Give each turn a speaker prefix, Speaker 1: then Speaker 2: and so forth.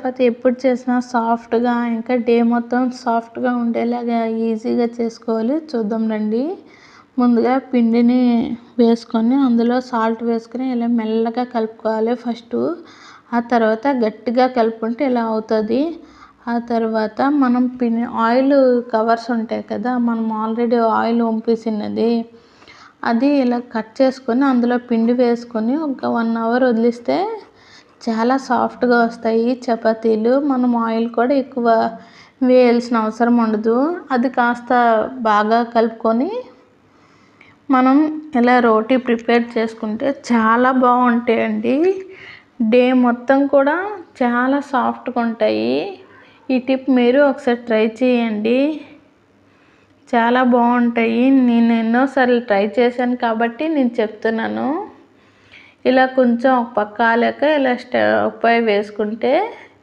Speaker 1: చపాతీ ఎప్పుడు చేసినా సాఫ్ట్గా ఇంకా డే మొత్తం సాఫ్ట్గా ఉండేలాగా ఈజీగా చేసుకోవాలి. చూద్దాం రండి. ముందుగా పిండిని వేసుకొని అందులో సాల్ట్ వేసుకొని ఇలా మెల్లగా కలుపుకోవాలి ఫస్టు. ఆ తర్వాత గట్టిగా కలుపుకుంటే ఇలా అవుతుంది. ఆ తర్వాత మనం ఆయిల్ కవర్స్ ఉంటాయి కదా, మనం ఆల్రెడీ ఆయిల్ వంపేసినది అది ఇలా కట్ చేసుకొని అందులో పిండి వేసుకొని ఒక 1 అవర్ వదిలిస్తే చాలా సాఫ్ట్గా వస్తాయి చపాతీలు. మనం ఆయిల్ కూడా ఎక్కువ వేయాల్సిన అవసరం ఉండదు. అది కాస్త బాగా కలుపుకొని మనం ఇలా రోటీ ప్రిపేర్ చేసుకుంటే చాలా బాగుంటాయండి. డే మొత్తం కూడా చాలా సాఫ్ట్గా ఉంటాయి. ఈ టిప్ మీరు ఒకసారి ట్రై చేయండి, చాలా బాగుంటాయి. నేను ఎన్నోసార్లు ట్రై చేశాను కాబట్టి నేను చెప్తున్నాను. ఇలా కొంచెం ఒక పక్క కాలాక ఇలా స్టవ్ పై వేసుకుంటే